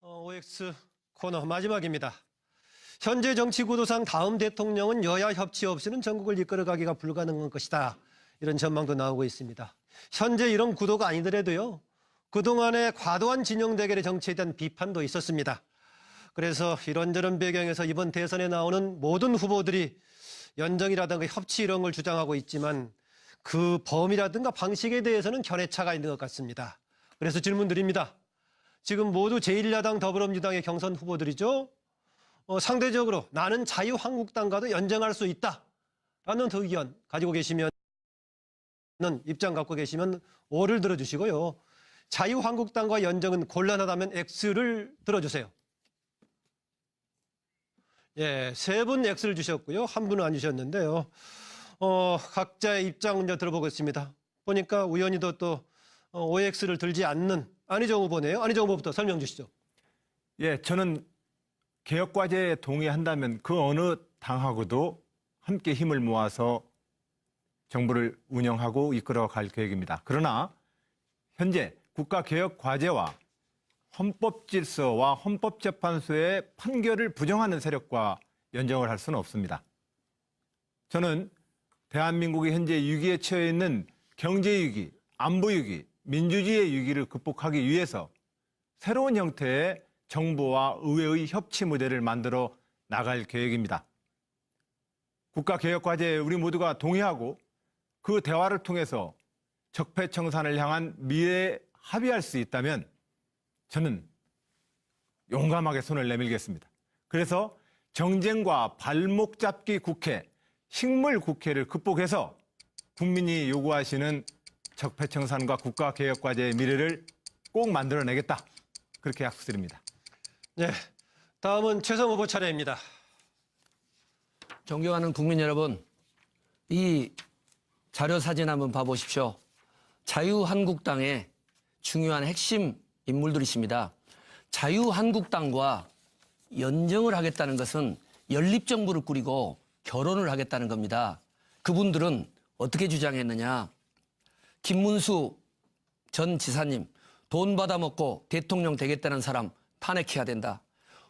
OX 코너 마지막입니다. 현재 정치 구도상 다음 대통령은 여야 협치 없이는 전국을 이끌어가기가 불가능한 것이다. 이런 전망도 나오고 있습니다. 현재 이런 구도가 아니더라도요. 그동안의 과도한 진영 대결의 정치에 대한 비판도 있었습니다. 그래서 이런저런 배경에서 이번 대선에 나오는 모든 후보들이 연정이라든가 협치 이런 걸 주장하고 있지만 그 범위라든가 방식에 대해서는 견해차가 있는 것 같습니다. 그래서 질문 드립니다. 지금 모두 제1야당 더불어민주당의 경선 후보들이죠. 상대적으로 나는 자유한국당과도 연정할 수 있다라는 의견 가지고 계시면 입장 갖고 계시면 O를 들어주시고요. 자유한국당과 연정은 곤란하다면 X를 들어주세요. 예, 3분 X를 주셨고요. 1분은 안 주셨는데요. 각자의 입장 먼저 들어보겠습니다. 보니까 우연히도 또 OX를 들지 않는 안희정 후보네요. 안희정 후보부터 설명 주시죠. 예, 저는 개혁과제에 동의한다면 그 어느 당하고도 함께 힘을 모아서 정부를 운영하고 이끌어갈 계획입니다. 그러나 현재 국가개혁과제와 헌법질서와 헌법재판소의 판결을 부정하는 세력과 연정을 할 수는 없습니다. 저는 대한민국이 현재 위기에 처해 있는 경제위기, 안보위기, 민주주의의 위기를 극복하기 위해서 새로운 형태의 정부와 의회의 협치 모델을 만들어 나갈 계획입니다. 국가개혁과제에 우리 모두가 동의하고 그 대화를 통해서 적폐청산을 향한 미래에 합의할 수 있다면 저는 용감하게 손을 내밀겠습니다. 그래서 정쟁과 발목 잡기 국회, 식물 국회를 극복해서 국민이 요구하시는 적폐청산과 국가개혁과제의 미래를 꼭 만들어내겠다. 그렇게 약속드립니다. 네, 다음은 최성 후보 차례입니다. 존경하는 국민 여러분, 이 자료 사진 한번 봐보십시오. 자유한국당의 중요한 핵심 인물들이십니다. 자유한국당과 연정을 하겠다는 것은 연립정부를 꾸리고 결혼을 하겠다는 겁니다. 그분들은 어떻게 주장했느냐. 김문수 전 지사님, 돈 받아먹고 대통령 되겠다는 사람 탄핵해야 된다.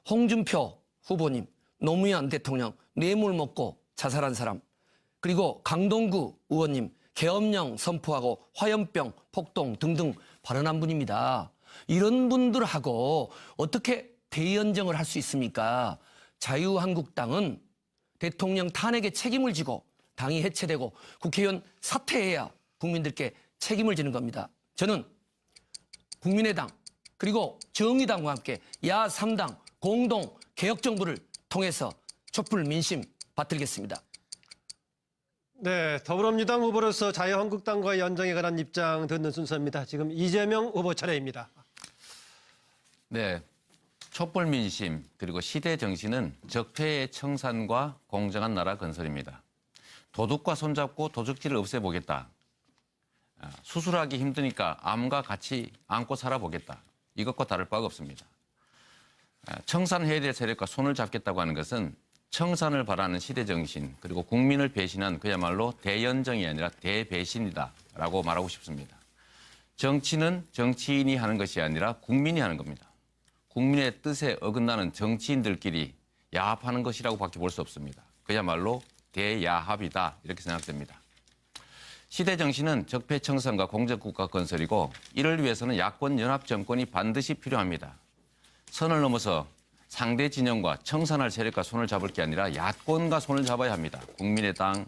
홍준표 후보님, 노무현 대통령 뇌물 먹고 자살한 사람. 그리고 강동구 의원님, 계엄령 선포하고 화염병, 폭동 등등 발언한 분입니다. 이런 분들하고 어떻게 대연정을 할 수 있습니까? 자유한국당은 대통령 탄핵에 책임을 지고 당이 해체되고 국회의원 사퇴해야 국민들께 책임을 지는 겁니다. 저는 국민의당 그리고 정의당과 함께 야 3당 공동 개혁정부를 통해서 촛불 민심 받들겠습니다. 네, 더불어민주당 후보로서 자유한국당과의 연정에 관한 입장 듣는 순서입니다. 지금 이재명 후보 차례입니다. 네, 촛불 민심 그리고 시대 정신은 적폐의 청산과 공정한 나라 건설입니다. 도둑과 손잡고 도둑질을 없애보겠다. 수술하기 힘드니까 암과 같이 안고 살아보겠다. 이것과 다를 바가 없습니다. 청산해야 될 세력과 손을 잡겠다고 하는 것은 청산을 바라는 시대 정신 그리고 국민을 배신한 그야말로 대연정이 아니라 대배신이다라고 말하고 싶습니다. 정치는 정치인이 하는 것이 아니라 국민이 하는 겁니다. 국민의 뜻에 어긋나는 정치인들끼리 야합하는 것이라고 밖에 볼 수 없습니다. 그야말로 대야합이다 이렇게 생각됩니다. 시대 정신은 적폐청산과 공정국가 건설이고 이를 위해서는 야권 연합 정권이 반드시 필요합니다. 선을 넘어서 상대 진영과 청산할 세력과 손을 잡을 게 아니라 야권과 손을 잡아야 합니다. 국민의당,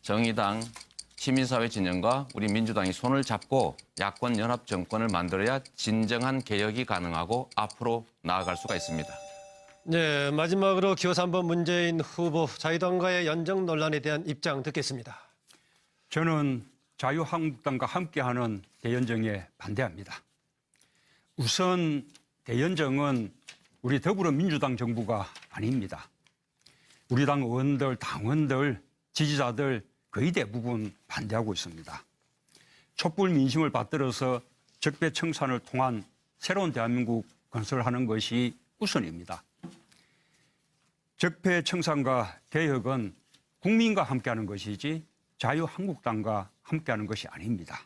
정의당, 시민사회 진영과 우리 민주당이 손을 잡고 야권 연합 정권을 만들어야 진정한 개혁이 가능하고 앞으로 나아갈 수가 있습니다. 네, 마지막으로 기호 3번 문재인 후보 자유당과의 연정 논란에 대한 입장 듣겠습니다. 저는 자유한국당과 함께하는 대연정에 반대합니다. 우선 대연정은 우리 더불어민주당 정부가 아닙니다. 우리 당 의원들, 당원들, 지지자들 거의 대부분 반대하고 있습니다. 촛불 민심을 받들어서 적폐청산을 통한 새로운 대한민국 건설하는 것이 우선입니다. 적폐청산과 개혁은 국민과 함께하는 것이지 자유한국당과 함께하는 것이 아닙니다.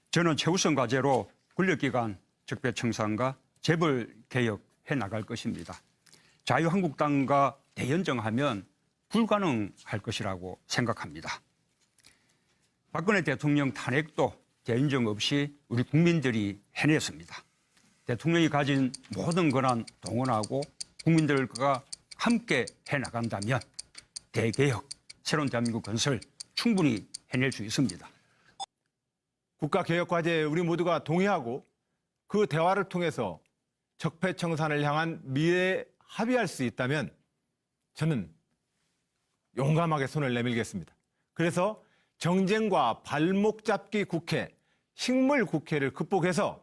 저는 최우선 과제로 권력기관 적폐청산과 재벌 개혁해 나갈 것입니다. 자유한국당과 대연정하면 불가능할 것이라고 생각합니다. 박근혜 대통령 탄핵도 대연정 없이 우리 국민들이 해냈습니다. 대통령이 가진 모든 권한 동원하고 국민들과 함께 해나간다면 대개혁, 새로운 대한민국 건설 충분히 해낼 수 있습니다. 국가개혁 과제에 우리 모두가 동의하고 그 대화를 통해서 적폐청산을 향한 미래에 합의할 수 있다면 저는 용감하게 손을 내밀겠습니다. 그래서 정쟁과 발목 잡기 국회, 식물 국회를 극복해서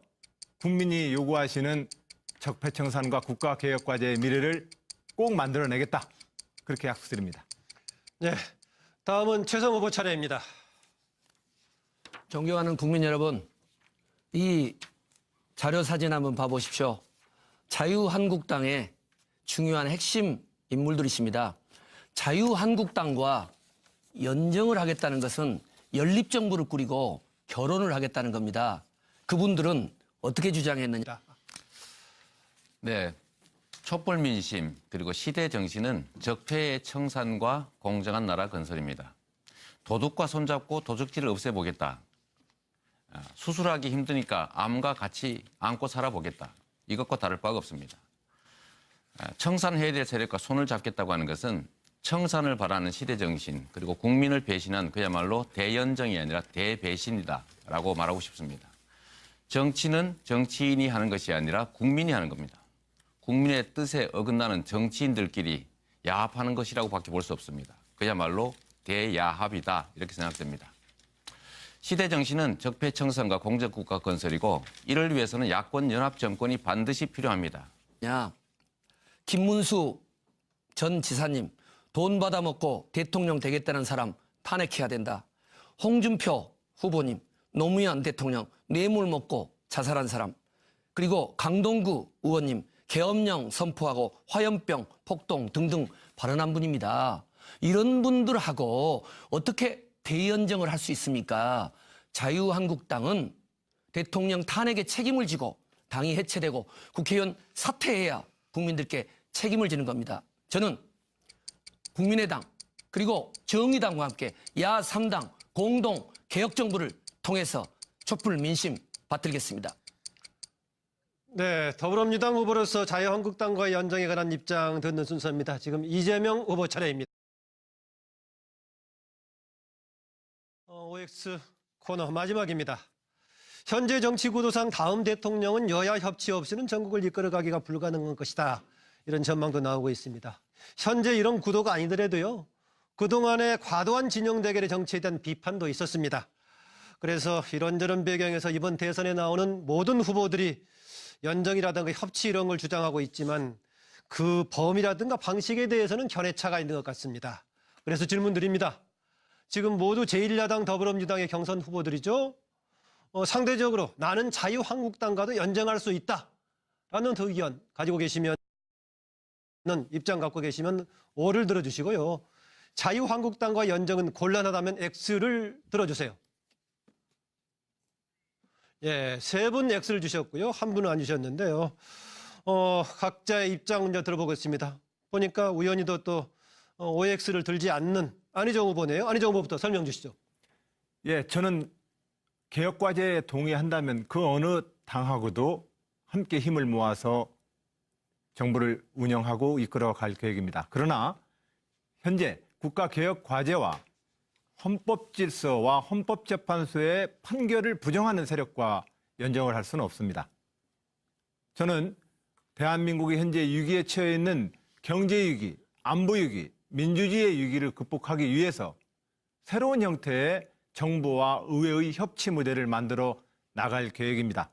국민이 요구하시는 적폐청산과 국가개혁 과제의 미래를 꼭 만들어내겠다. 그렇게 약속드립니다. 네, 다음은 최성 후보 차례입니다. 존경하는 국민 여러분, 이 자료 사진 한번 봐보십시오. 자유한국당의 중요한 핵심 인물들이십니다. 자유한국당과 연정을 하겠다는 것은 연립정부를 꾸리고 결혼을 하겠다는 겁니다. 그분들은 어떻게 주장했느냐? 네, 촛불 민심 그리고 시대 정신은 적폐의 청산과 공정한 나라 건설입니다. 도둑과 손잡고 도둑질을 없애보겠다. 수술하기 힘드니까 암과 같이 안고 살아보겠다. 이것과 다를 바가 없습니다. 청산해야 될 세력과 손을 잡겠다고 하는 것은 청산을 바라는 시대 정신 그리고 국민을 배신한 그야말로 대연정이 아니라 대배신이다라고 말하고 싶습니다. 정치는 정치인이 하는 것이 아니라 국민이 하는 겁니다. 국민의 뜻에 어긋나는 정치인들끼리 야합하는 것이라고 밖에 볼 수 없습니다. 그야말로 대야합이다 이렇게 생각됩니다. 시대 정신은 적폐청산과 공정국가 건설이고 이를 위해서는 야권 연합 정권이 반드시 필요합니다. 김문수 전 지사님 돈 받아먹고 대통령 되겠다는 사람 탄핵해야 된다. 홍준표 후보님 노무현 대통령 뇌물 먹고 자살한 사람, 그리고 강동구 의원님 계엄령 선포하고 화염병 폭동 등등 발언한 분입니다. 이런 분들하고 어떻게 대연정을 할 수 있습니까? 자유한국당은 대통령 탄핵에 책임을 지고 당이 해체되고 국회의원 사퇴해야 국민들께 책임을 지는 겁니다. 저는 국민의당 그리고 정의당과 함께 야3당 공동 개혁정부를 통해서 촛불 민심 받들겠습니다. 네, 더불어민주당 후보로서 자유한국당과 연정에 관한 입장 듣는 순서입니다. 지금 이재명 후보 차례입니다. OX 코너 마지막입니다. 현재 정치 구도상 다음 대통령은 여야 협치 없이는 전국을 이끌어가기가 불가능한 것이다. 이런 전망도 나오고 있습니다. 현재 이런 구도가 아니더라도요. 그동안의 과도한 진영 대결의 정치에 대한 비판도 있었습니다. 그래서 이런저런 배경에서 이번 대선에 나오는 모든 후보들이 연정이라든가 협치 이런 걸 주장하고 있지만 그 범위라든가 방식에 대해서는 견해차가 있는 것 같습니다. 그래서 질문 드립니다. 지금 모두 제1야당 더불어민주당의 경선 후보들이죠. 상대적으로 나는 자유한국당과도 연정할 수 있다라는 의견 가지고 계시면 입장 갖고 계시면 O를 들어주시고요. 자유한국당과 연정은 곤란하다면 X를 들어주세요. 예, 3분 X를 주셨고요. 1분은 안 주셨는데요. 각자의 입장 먼저 들어보겠습니다. 보니까 우연히도 또 OX를 들지 않는 안희정 후보네요. 안희정 후보부터 설명 주시죠. 예, 저는 개혁과제에 동의한다면 그 어느 당하고도 함께 힘을 모아서 정부를 운영하고 이끌어갈 계획입니다. 그러나 현재 국가개혁과제와 헌법질서와 헌법재판소의 판결을 부정하는 세력과 연정을 할 수는 없습니다. 저는 대한민국이 현재 위기에 처해 있는 경제위기, 안보위기, 민주주의의 위기를 극복하기 위해서 새로운 형태의 정부와 의회의 협치 모델을 만들어 나갈 계획입니다.